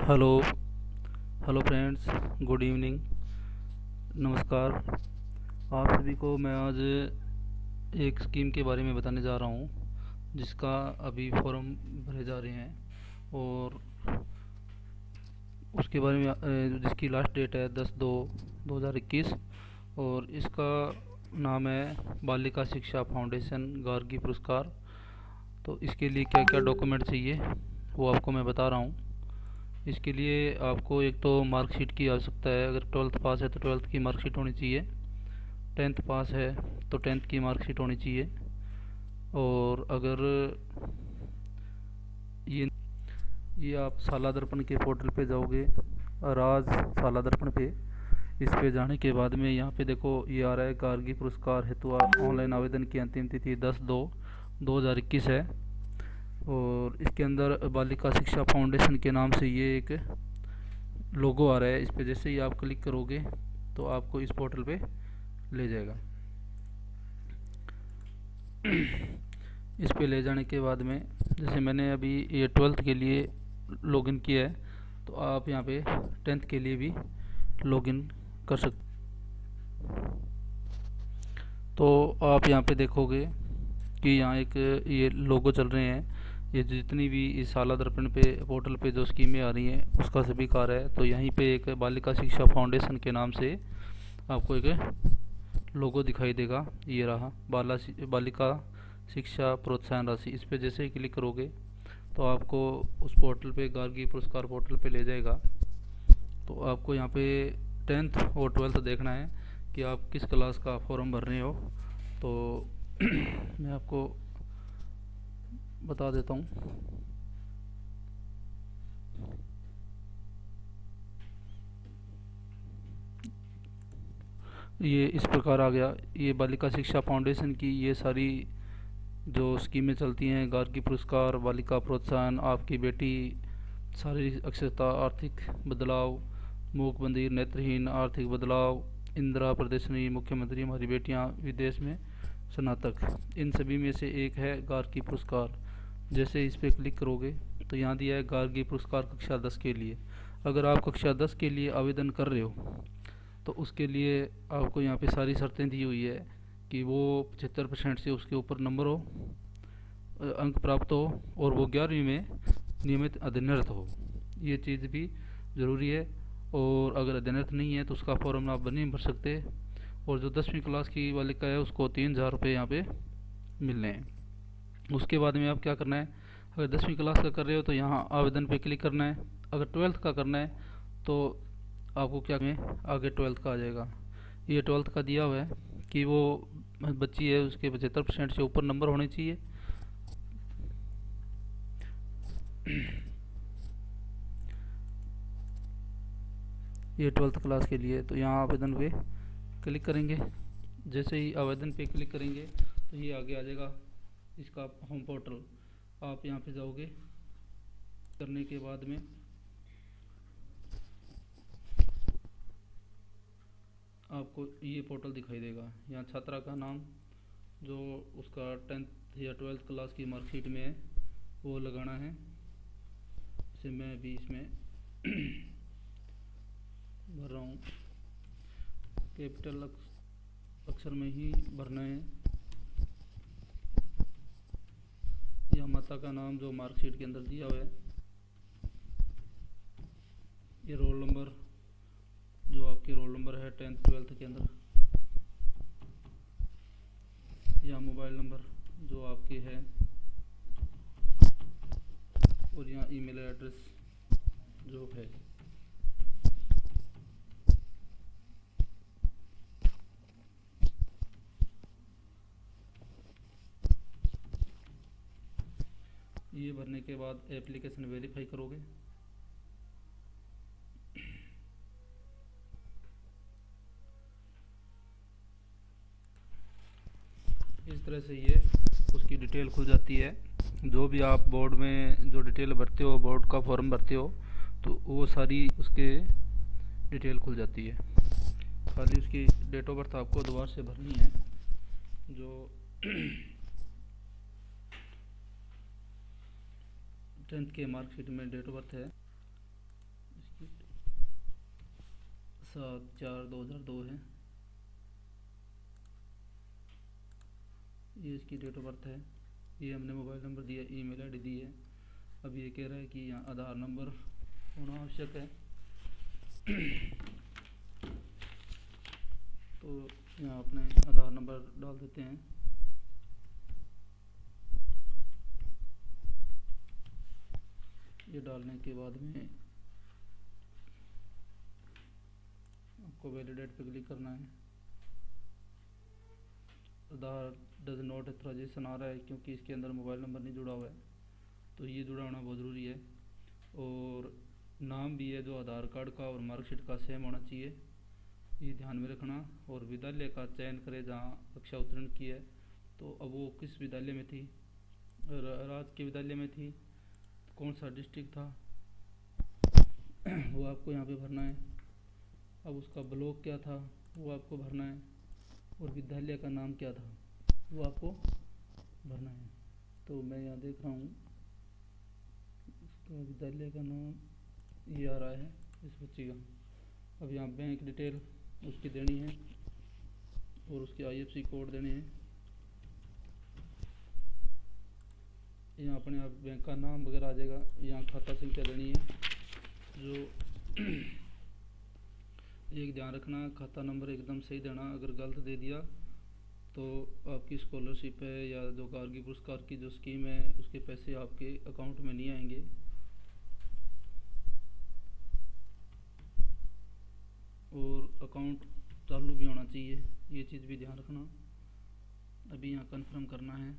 Hello hello friends, good evening, नमस्कार। आप सभी को मैं आज एक स्कीम के बारे में बताने जा रहा हूँ जिसका अभी फॉर्म भरे जा रहे हैं। और उसके बारे में जिसकी लास्ट डेट है 10/2/2021। और इसका नाम है बालिका शिक्षा फाउंडेशन गार्गी पुरस्कार। तो इसके लिए क्या क्या डॉक्यूमेंट चाहिए वो आपको मैं बता रहा हूँ। इसके लिए आपको एक तो मार्कशीट की आवश्यकता है। अगर 12th पास है तो 12th की मार्कशीट होनी चाहिए। 10th पास है तो 10th की मार्कशीट होनी चाहिए। और अगर ये ये आप साला दर्पण के पोर्टल पे जाओगे, राज साला दर्पण पे, इस पे जाने के बाद में यहाँ पे देखो ये आ रहा है गार्गी पुरस्कार हेतु ऑनलाइन आवेदन की अंतिम तिथि 10/2/2021 है। और इसके अंदर बालिका शिक्षा फाउंडेशन के नाम से ये एक लोगो आ रहा है। इस पे जैसे ही आप क्लिक करोगे तो आपको इस पोर्टल पे ले जाएगा। इस पे ले जाने के बाद में जैसे मैंने अभी ये 12th के लिए लॉगिन किया है, तो आप यहाँ पे 10th के लिए भी लॉगिन कर सकते। तो आप यहाँ पे देखोगे कि यहाँ एक ये लोगो चल रहे हैं। ये जितनी भी इस साला दर्पण पे पोर्टल पे जो स्कीमें आ रही हैं उसका सभी कार्य है। तो यहीं पे एक बालिका शिक्षा फाउंडेशन के नाम से आपको एक लोगो दिखाई देगा। ये रहा बालिका शिक्षा प्रोत्साहन राशि। इस पे जैसे ही क्लिक करोगे तो आपको उस पोर्टल पे गार्गी पुरस्कार पोर्टल पे ले जाएगा। तो आपको यहाँ पे 10th और 12th देखना है कि आप किस क्लास का फॉर्म भर रहे हो। तो मैं आपको बता देता हूँ। ये इस प्रकार आ गया। ये बालिका शिक्षा फाउंडेशन की ये सारी जो स्कीमें चलती हैं, गार्गी पुरस्कार, बालिका प्रोत्साहन, आपकी बेटी, शारीरिक अक्षरता, आर्थिक बदलाव, मूक बधिर नेत्रहीन आर्थिक बदलाव, इंदिरा प्रदर्शनी, मुख्यमंत्री हमारी बेटियां, विदेश में स्नातक, इन सभी में से एक है गार्गी पुरस्कार। जैसे इस पर क्लिक करोगे तो यहाँ दिया है गार्गी पुरस्कार कक्षा 10 के लिए। अगर आप कक्षा 10 के लिए आवेदन कर रहे हो तो उसके लिए आपको यहाँ पे सारी शर्तें दी हुई है कि वो 75% से उसके ऊपर नंबर हो, अंक प्राप्त हो, और वो 11वीं में नियमित अध्ययनरत हो। ये चीज़ भी ज़रूरी है। और अगर अध्ययनरत नहीं है तो उसका फॉर्म आप नहीं भर सकते। और जो 10वीं क्लास की बालिका है उसको 3000 रुपये यहाँ पे मिलने हैं। उसके बाद में आप क्या करना है, अगर 10वीं क्लास का कर रहे हो तो यहाँ आवेदन पे क्लिक करना है। अगर 12th का करना है तो आपको क्या में आगे 12th का आ जाएगा। ये 12th का दिया हुआ है कि वो बच्ची है उसके 75% से ऊपर नंबर होने चाहिए। ये 12th क्लास के लिए। तो यहाँ आवेदन पे क्लिक करेंगे। जैसे ही आवेदन पे क्लिक करेंगे तो ये आगे आ जाएगा इसका होम पोर्टल। आप यहाँ पे जाओगे, करने के बाद में आपको ये पोर्टल दिखाई देगा। यहाँ छात्रा का नाम जो उसका 10th या 12th क्लास की मार्कशीट में है वो लगाना है। जैसे मैं अभी इसमें भर रहा हूँ, कैपिटल अक्षर में ही भरना है। या माता का नाम जो मार्कशीट के अंदर दिया हुआ है, ये रोल नंबर जो आपके रोल नंबर है 10th 12th के अंदर, या मोबाइल नंबर जो आपके है, और यहाँ ईमेल एड्रेस जो है। ये भरने के बाद एप्लीकेशन वेरीफाई करोगे। इस तरह से ये उसकी डिटेल खुल जाती है। जो भी आप बोर्ड में जो डिटेल भरते हो, बोर्ड का फॉर्म भरते हो, तो वो सारी उसके डिटेल खुल जाती है। खाली उसकी डेट ऑफ बर्थ आपको दोबारा से भरनी है। जो 10th के मार्कशीट में डेट ऑफ बर्थ है 7/4/2002 है। ये इसकी डेट ऑफ बर्थ है। ये हमने मोबाइल नंबर दिया, ईमेल आईडी दी है। अब ये कह रहा है कि यहाँ आधार नंबर होना आवश्यक है। तो यहाँ अपने आधार नंबर डाल देते हैं। ये डालने के बाद में आपको वैलिडेट पे क्लिक करना है। आधार डज नॉट ऑथराइजेशन आ रहा है क्योंकि इसके अंदर मोबाइल नंबर नहीं जुड़ा हुआ है, तो ये जुड़ा होना बहुत ज़रूरी है। और नाम भी है जो आधार कार्ड का और मार्कशीट का सेम होना चाहिए, ये ध्यान में रखना। और विद्यालय का चयन करें जहाँ कक्षा उत्तीर्ण की है। तो अब वो किस विद्यालय में थी, राजकीय विद्यालय में थी, कौन सा डिस्ट्रिक्ट था वो आपको यहाँ पे भरना है। अब उसका ब्लॉक क्या था वो आपको भरना है, और विद्यालय का नाम क्या था वो आपको भरना है। तो मैं यहाँ देख रहा हूँ इसका विद्यालय का नाम ये आ रहा है इस बच्चे का। अब यहाँ बैंक डिटेल उसकी देनी है और उसके IFSC कोड देने हैं। यहाँ अपने आप बैंक का नाम वगैरह आ जाएगा। यहाँ खाता संख्या देनी है जो एक ध्यान रखना, खाता नंबर एकदम सही देना। अगर गलत दे दिया तो आपकी स्कॉलरशिप है या जो गार्गी पुरस्कार की जो स्कीम है उसके पैसे आपके अकाउंट में नहीं आएंगे। और अकाउंट चालू भी होना चाहिए, ये चीज़ भी ध्यान रखना। अभी यहाँ कन्फर्म करना है।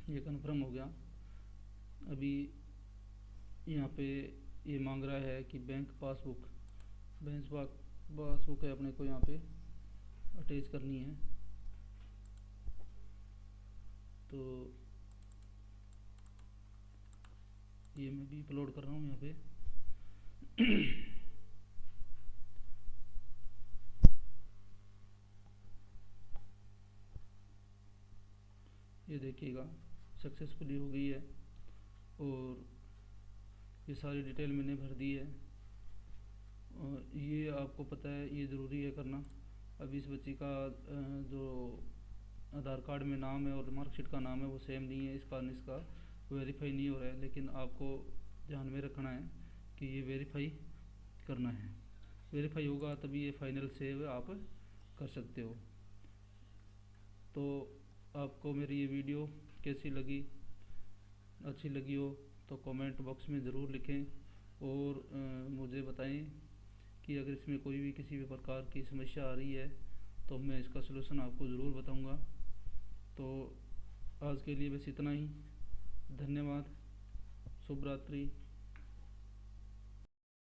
ये कन्फर्म हो गया। अभी यहाँ पे ये मांग रहा है कि बैंक पासबुक है अपने को यहाँ पे अटैच करनी है। तो ये मैं भी अपलोड कर रहा हूँ यहाँ पे। ये देखिएगा सक्सेसफुली हो गई है और ये सारी डिटेल मैंने भर दी है। और ये आपको पता है ये ज़रूरी है करना। अब इस बच्ची का जो आधार कार्ड में नाम है और मार्कशीट का नाम है वो सेम नहीं है, इस कारण इसका वेरीफाई नहीं हो रहा है। लेकिन आपको ध्यान में रखना है कि ये वेरीफाई करना है। वेरीफाई होगा तभी ये फाइनल सेव आप कर सकते हो। तो आपको मेरी ये वीडियो कैसी लगी, अच्छी लगी हो तो कमेंट बॉक्स में ज़रूर लिखें और मुझे बताएं कि अगर इसमें कोई भी किसी भी प्रकार की समस्या आ रही है तो मैं इसका सलूशन आपको ज़रूर बताऊंगा। तो आज के लिए बस इतना ही। धन्यवाद। शुभ रात्रि।